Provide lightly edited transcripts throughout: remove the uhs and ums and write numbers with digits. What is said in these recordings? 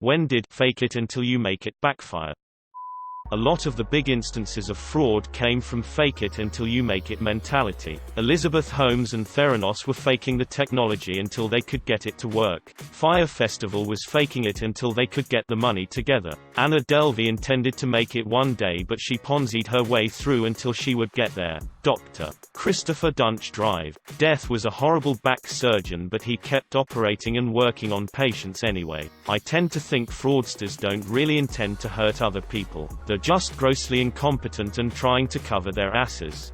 When did fake it until you make it backfire? A lot of the big instances of fraud came from fake it until you make it mentality. Elizabeth Holmes and Theranos were faking the technology until they could get it to work. Fire Festival was faking it until they could get the money together. Anna Delvey intended to make it one day, but she Ponzi'd her way through until she would get there. Dr. Christopher Dunch Drive. Death was a horrible back surgeon, but he kept operating and working on patients anyway. I tend to think fraudsters don't really intend to hurt other people. They're just grossly incompetent and trying to cover their asses.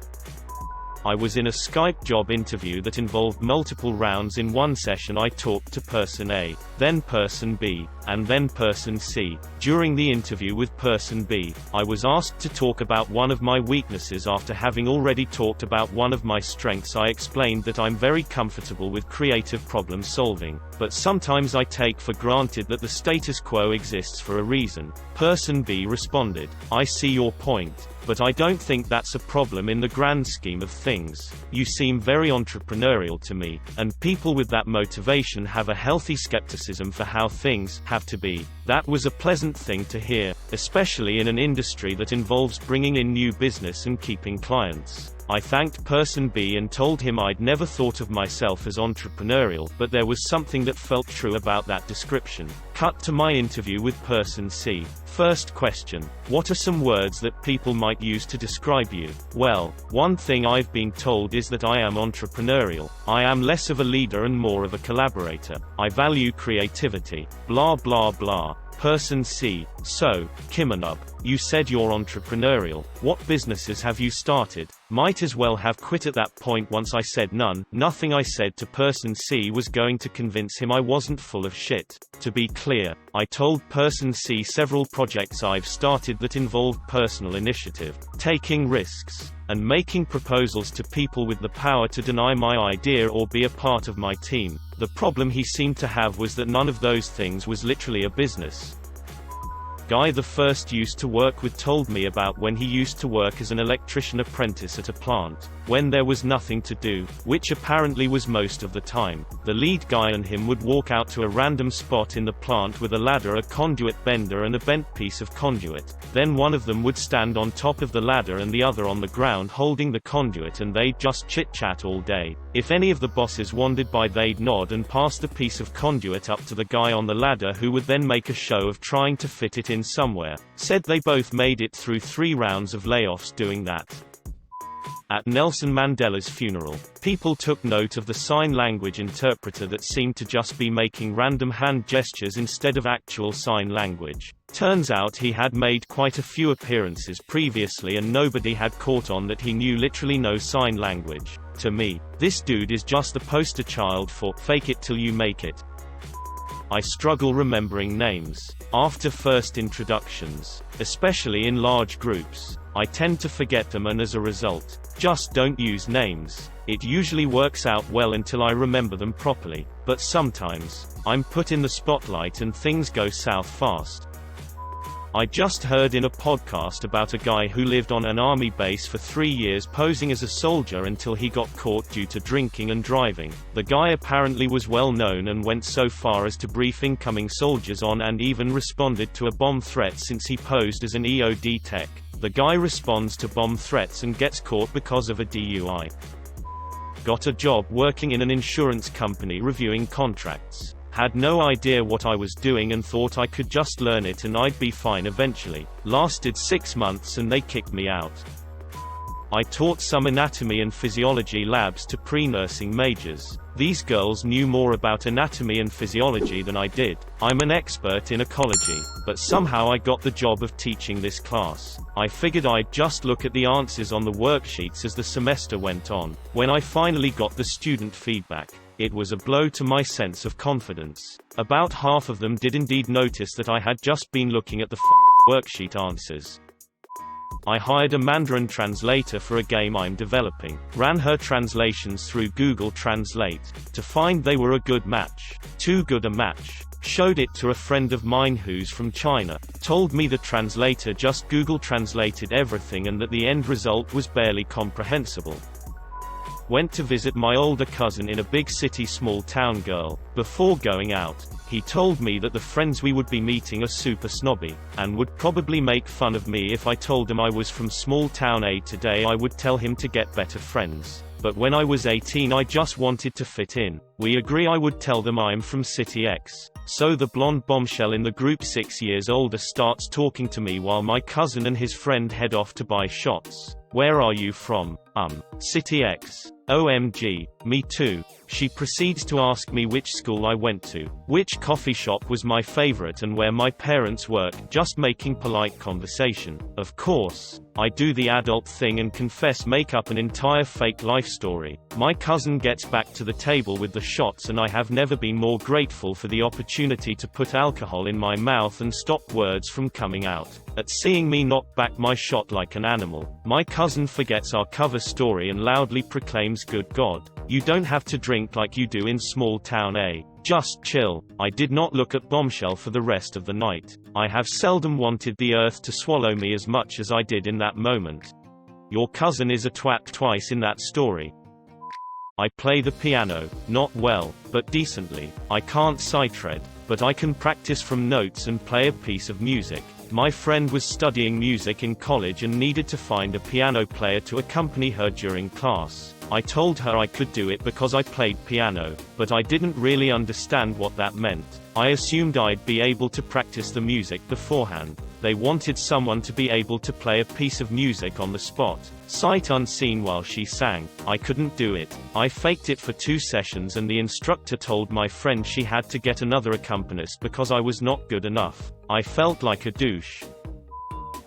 I was in a Skype job interview that involved multiple rounds. In one session I talked to person A, then person B, and then person C. During the interview with person B, I was asked to talk about one of my weaknesses. After having already talked about one of my strengths, I explained that I'm very comfortable with creative problem solving, but sometimes I take for granted that the status quo exists for a reason. Person B responded, "I see your point, but I don't think that's a problem in the grand scheme of things. You seem very entrepreneurial to me, and people with that motivation have a healthy skepticism for how things have to be." That was a pleasant thing to hear, especially in an industry that involves bringing in new business and keeping clients. I thanked person B and told him I'd never thought of myself as entrepreneurial, but there was something that felt true about that description. Cut to my interview with person C. First question: what are some words that people might use to describe you? Well, one thing I've been told is that I am entrepreneurial. I am less of a leader and more of a collaborator. I value creativity. Blah blah blah. Person C: so, Kimanub, you said you're entrepreneurial. What businesses have you started? Might as well have quit at that point once I said none. Nothing I said to person C was going to convince him I wasn't full of shit. To be clear, I told person C several projects I've started that involved personal initiative, taking risks, and making proposals to people with the power to deny my idea or be a part of my team. The problem he seemed to have was that none of those things was literally a business. Guy the first used to work with told me about when he used to work as an electrician apprentice at a plant, when there was nothing to do, which apparently was most of the time. The lead guy and him would walk out to a random spot in the plant with a ladder, a conduit bender and a bent piece of conduit. Then one of them would stand on top of the ladder and the other on the ground holding the conduit, and they'd just chit-chat all day. If any of the bosses wandered by, they'd nod and pass the piece of conduit up to the guy on the ladder, who would then make a show of trying to fit it in somewhere. Said they both made it through 3 rounds of layoffs doing that. At Nelson Mandela's funeral, people took note of the sign language interpreter that seemed to just be making random hand gestures instead of actual sign language. Turns out he had made quite a few appearances previously and nobody had caught on that he knew literally no sign language. To me, this dude is just the poster child for fake it till you make it. I struggle remembering names after first introductions, especially in large groups. I tend to forget them, and as a result, just don't use names. It usually works out well until I remember them properly, but sometimes, I'm put in the spotlight and things go south fast. I just heard in a podcast about a guy who lived on an army base for 3 years posing as a soldier until he got caught due to drinking and driving. The guy apparently was well known and went so far as to brief incoming soldiers on and even responded to a bomb threat since he posed as an EOD tech. The guy responds to bomb threats and gets caught because of a DUI. Got a job working in an insurance company reviewing contracts. Had no idea what I was doing and thought I could just learn it and I'd be fine eventually. Lasted 6 months and they kicked me out. I taught some anatomy and physiology labs to pre-nursing majors. These girls knew more about anatomy and physiology than I did. I'm an expert in ecology, but somehow I got the job of teaching this class. I figured I'd just look at the answers on the worksheets as the semester went on. When I finally got the student feedback, it was a blow to my sense of confidence. About half of them did indeed notice that I had just been looking at the worksheet answers. I hired a Mandarin translator for a game I'm developing. Ran her translations through Google Translate to find they were a good match. Too good a match. Showed it to a friend of mine who's from China. Told me the translator just Google translated everything and that the end result was barely comprehensible. Went to visit my older cousin in a big city, small town girl. Before going out, He told me that the friends we would be meeting are super snobby, and would probably make fun of me if I told them I was from small town A. Today I would tell him to get better friends. But when I was 18 I just wanted to fit in. We agree I would tell them I'm from City X. So the blonde bombshell in the group 6 years older starts talking to me while my cousin and his friend head off to buy shots. Where are you from? City X. OMG, me too. She proceeds to ask me which school I went to, which coffee shop was my favorite and where my parents work, just making polite conversation. Of course, I do the adult thing and confess, make up an entire fake life story. My cousin gets back to the table with the shots and I have never been more grateful for the opportunity to put alcohol in my mouth and stop words from coming out. At seeing me knock back my shot like an animal, my cousin forgets our cover story and loudly proclaims, "Good God, you don't have to drink like you do in small town A. Just chill." I did not look at bombshell for the rest of the night. I have seldom wanted the earth to swallow me as much as I did in that moment. Your cousin is a twat twice in that story. I play the piano, not well, but decently. I can't sight read, but I can practice from notes and play a piece of music. My friend was studying music in college and needed to find a piano player to accompany her during class. I told her I could do it because I played piano, but I didn't really understand what that meant. I assumed I'd be able to practice the music beforehand. They wanted someone to be able to play a piece of music on the spot, sight unseen while she sang. I couldn't do it. I faked it for 2 sessions and the instructor told my friend she had to get another accompanist because I was not good enough. I felt like a douche.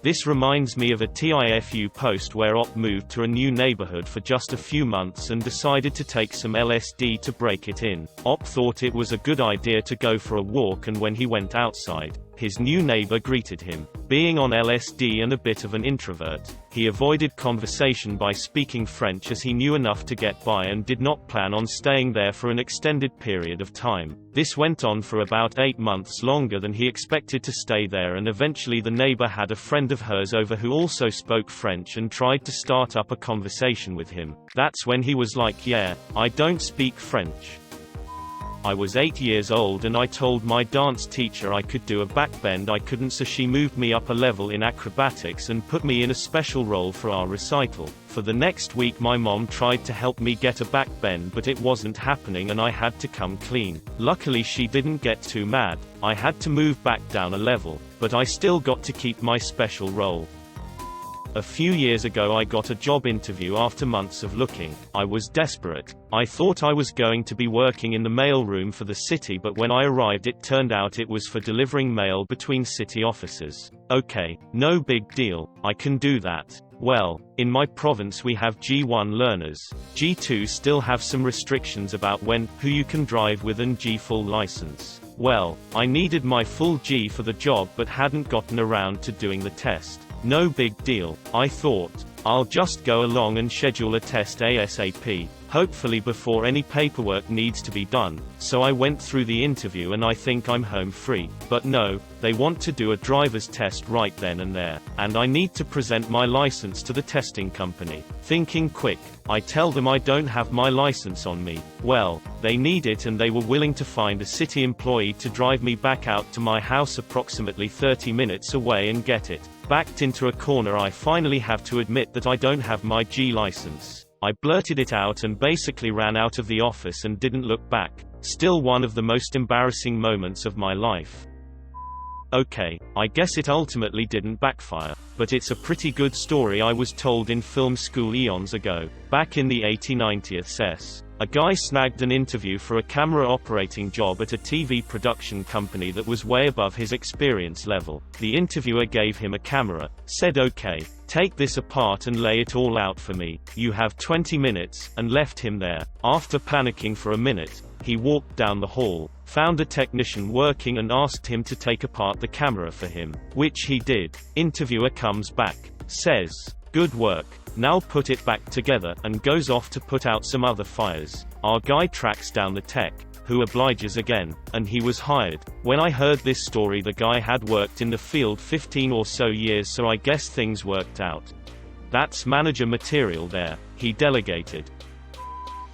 This reminds me of a TIFU post where Op moved to a new neighborhood for just a few months and decided to take some LSD to break it in. Op thought it was a good idea to go for a walk, and when he went outside, his new neighbor greeted him. Being on LSD and a bit of an introvert, he avoided conversation by speaking French as he knew enough to get by and did not plan on staying there for an extended period of time. This went on for about 8 months, longer than he expected to stay there, and eventually the neighbor had a friend of hers over who also spoke French and tried to start up a conversation with him. That's when he was like, "Yeah, I don't speak French." I was 8 years old and I told my dance teacher I could do a backbend. I couldn't, so she moved me up a level in acrobatics and put me in a special role for our recital. For the next week my mom tried to help me get a backbend, but it wasn't happening and I had to come clean. Luckily she didn't get too mad. I had to move back down a level, but I still got to keep my special role. A few years ago I got a job interview after months of looking. I was desperate. I thought I was going to be working in the mailroom for the city, but when I arrived it turned out it was for delivering mail between city offices. Okay, no big deal, I can do that. Well, in my province we have G1 learners. G2 still have some restrictions about who you can drive with, and G full license. Well, I needed my full G for the job but hadn't gotten around to doing the test. No big deal, I thought. I'll just go along and schedule a test ASAP, hopefully before any paperwork needs to be done. So I went through the interview and I think I'm home free. But no, they want to do a driver's test right then and there, and I need to present my license to the testing company. Thinking quick, I tell them I don't have my license on me. Well, they need it and they were willing to find a city employee to drive me back out to my house approximately 30 minutes away and get it. Backed into a corner, I finally have to admit that I don't have my G license. I blurted it out and basically ran out of the office and didn't look back. Still one of the most embarrassing moments of my life. Okay, I guess it ultimately didn't backfire, but it's a pretty good story I was told in film school eons ago. Back in the 80-90s, a guy snagged an interview for a camera operating job at a TV production company that was way above his experience level. The interviewer gave him a camera, said, "Okay, take this apart and lay it all out for me. You have 20 minutes, and left him there. After panicking for a minute, he walked down the hall, found a technician working and asked him to take apart the camera for him, which he did. Interviewer comes back, says, "Good work. Now put it back together," and goes off to put out some other fires. Our guy tracks down the tech, who obliges again, and he was hired. When I heard this story, the guy had worked in the field 15 or so years, so I guess things worked out. That's manager material there. He delegated.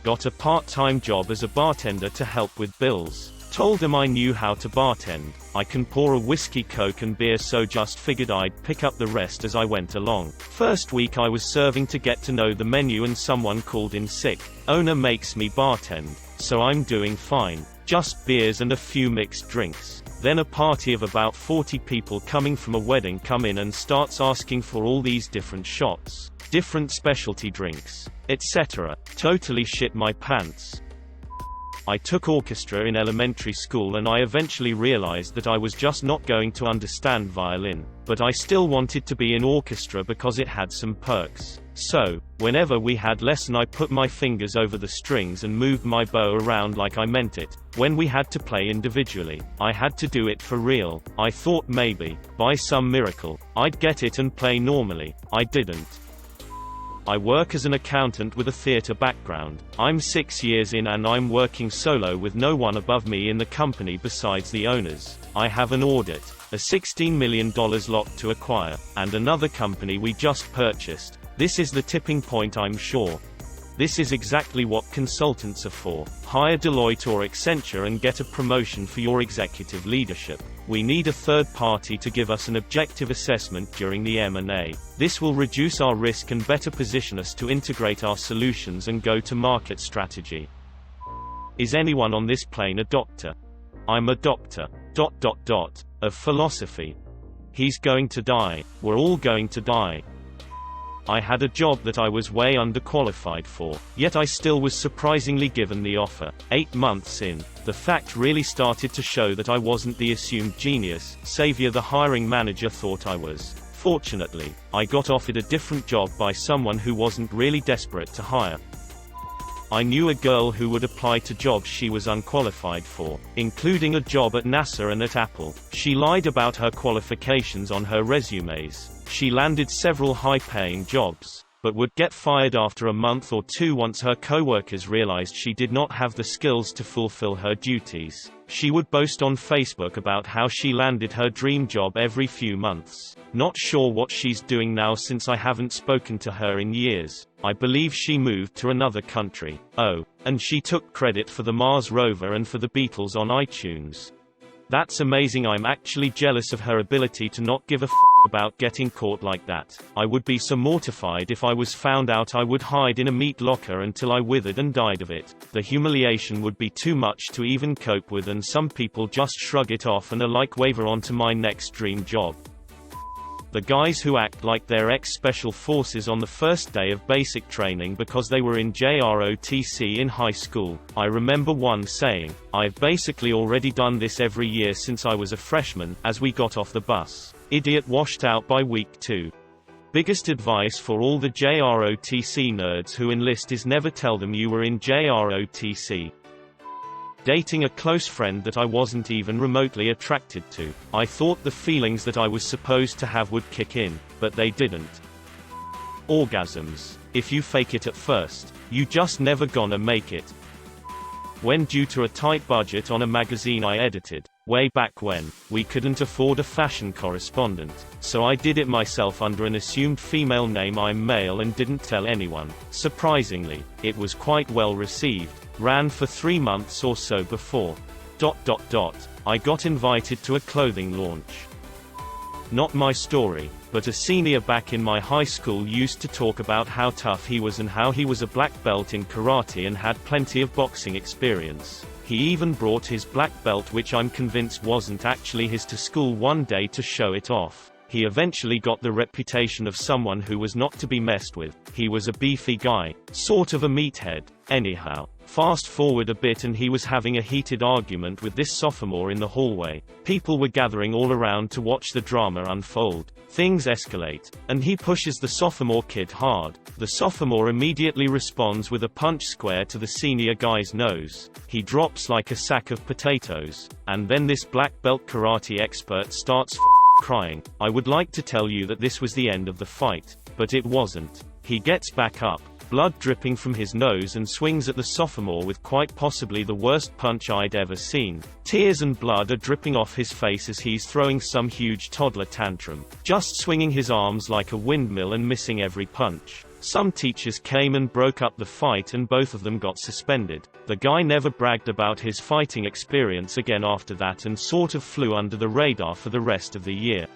Got a part-time job as a bartender to help with bills. Told them I knew how to bartend. I can pour a whiskey, coke and beer, so just figured I'd pick up the rest as I went along. First week I was serving to get to know the menu and someone called in sick. Owner makes me bartend. So I'm doing fine. Just beers and a few mixed drinks. Then a party of about 40 people coming from a wedding come in and starts asking for all these different shots, different specialty drinks, etc. Totally shit my pants. I took orchestra in elementary school and I eventually realized that I was just not going to understand violin, but I still wanted to be in orchestra because it had some perks. So, whenever we had lesson I put my fingers over the strings and moved my bow around like I meant it. When we had to play individually, I had to do it for real. I thought maybe, by some miracle, I'd get it and play normally. I didn't. I work as an accountant with a theater background. I'm 6 years in and I'm working solo with no one above me in the company besides the owners. I have an audit, a $16 million lot to acquire, and another company we just purchased. This is the tipping point, I'm sure. This is exactly what consultants are for. Hire Deloitte or Accenture and get a promotion for your executive leadership. We need a third party to give us an objective assessment during the M&A. This will reduce our risk and better position us to integrate our solutions and go-to-market strategy. Is anyone on this plane a doctor? I'm a doctor. Of philosophy. He's going to die. We're all going to die. I had a job that I was way underqualified for, yet I still was surprisingly given the offer. 8 months in, the fact really started to show that I wasn't the assumed genius savior the hiring manager thought I was. Fortunately, I got offered a different job by someone who wasn't really desperate to hire. I knew a girl who would apply to jobs she was unqualified for, including a job at NASA and at Apple. She lied about her qualifications on her resumes. She landed several high-paying jobs, but would get fired after a month or two once her coworkers realized she did not have the skills to fulfill her duties. She would boast on Facebook about how she landed her dream job every few months. Not sure what she's doing now since I haven't spoken to her in years. I believe she moved to another country. Oh, and she took credit for the Mars rover and for the Beatles on iTunes. That's amazing. I'm actually jealous of her ability to not give a f about getting caught like that. I would be so mortified if I was found out. I would hide in a meat locker until I withered and died of it. The humiliation would be too much to even cope with, and some people just shrug it off and are like, waver on to my next dream job. The guys who act like they're ex-special forces on the first day of basic training because they were in JROTC in high school. I remember one saying, "I've basically already done this every year since I was a freshman," as we got off the bus. Idiot washed out by week 2. Biggest advice for all the JROTC nerds who enlist is never tell them you were in JROTC. Dating a close friend that I wasn't even remotely attracted to. I thought the feelings that I was supposed to have would kick in, but they didn't. Orgasms. If you fake it at first, you just never gonna make it. When due to a tight budget on a magazine I edited, way back when, we couldn't afford a fashion correspondent, so I did it myself under an assumed female name. I'm male and didn't tell anyone. Surprisingly, it was quite well received. Ran for 3 months or so before. I got invited to a clothing launch. Not my story, but a senior back in my high school used to talk about how tough he was and how he was a black belt in karate and had plenty of boxing experience. He even brought his black belt, which I'm convinced wasn't actually his, to school one day to show it off. He eventually got the reputation of someone who was not to be messed with. He was a beefy guy, sort of a meathead. Anyhow, fast forward a bit and he was having a heated argument with this sophomore in the hallway. People were gathering all around to watch the drama unfold. Things escalate, and he pushes the sophomore kid hard. The sophomore immediately responds with a punch square to the senior guy's nose. He drops like a sack of potatoes, and then this black belt karate expert starts crying. I would like to tell you that this was the end of the fight, but it wasn't. He gets back up, blood dripping from his nose, and swings at the sophomore with quite possibly the worst punch I'd ever seen. Tears and blood are dripping off his face as he's throwing some huge toddler tantrum, just swinging his arms like a windmill and missing every punch. Some teachers came and broke up the fight and both of them got suspended. The guy never bragged about his fighting experience again after that and sort of flew under the radar for the rest of the year.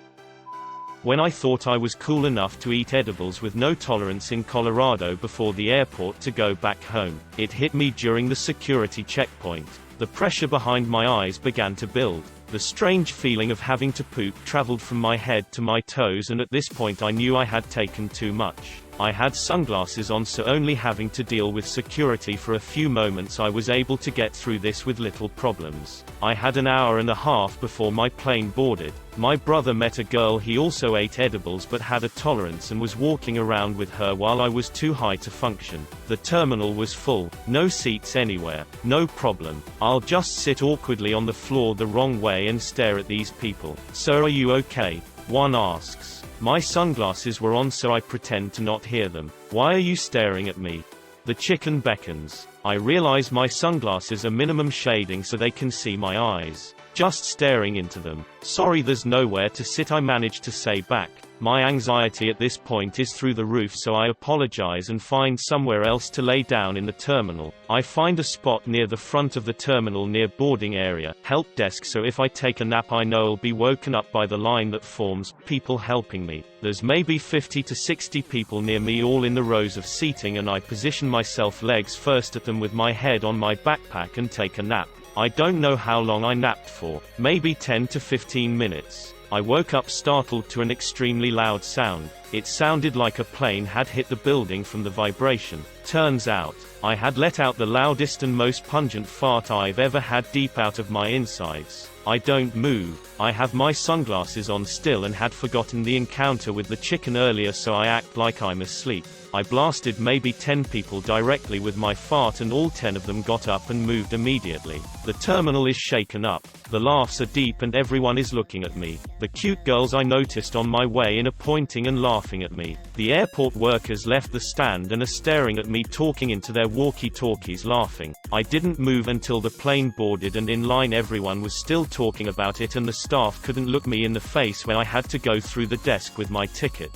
When I thought I was cool enough to eat edibles with no tolerance in Colorado before the airport to go back home, it hit me during the security checkpoint. The pressure behind my eyes began to build. The strange feeling of having to poop traveled from my head to my toes, and at this point I knew I had taken too much. I had sunglasses on, so only having to deal with security for a few moments I was able to get through this with little problems. I had an hour and a half before my plane boarded. My brother met a girl he also ate edibles but had a tolerance and was walking around with her while I was too high to function. The terminal was full, no seats anywhere. No problem. I'll just sit awkwardly on the floor the wrong way and stare at these people. "Sir, are you okay?" one asks. My sunglasses were on, so I pretend to not hear them. "Why are you staring at me?" The chicken beckons. I realize my sunglasses are minimum shading so they can see my eyes. Just staring into them. "Sorry, there's nowhere to sit," I manage to say back. My anxiety at this point is through the roof, so I apologize and find somewhere else to lay down in the terminal. I find a spot near the front of the terminal near boarding area, help desk, so if I take a nap I know I'll be woken up by the line that forms, people helping me. There's maybe 50 to 60 people near me, all in the rows of seating, and I position myself legs first at them with my head on my backpack and take a nap. I don't know how long I napped for, maybe 10 to 15 minutes. I woke up startled to an extremely loud sound. It sounded like a plane had hit the building from the vibration. Turns out, I had let out the loudest and most pungent fart I've ever had deep out of my insides. I don't move. I have my sunglasses on still and had forgotten the encounter with the chicken earlier, so I act like I'm asleep. I blasted maybe 10 people directly with my fart, and all 10 of them got up and moved immediately. The terminal is shaken up. The laughs are deep and everyone is looking at me. The cute girls I noticed on my way in are pointing and laughing at me. The airport workers left the stand and are staring at me, talking into their walkie-talkies, laughing. I didn't move until the plane boarded, and in line everyone was still talking about it, and the staff couldn't look me in the face when I had to go through the desk with my ticket.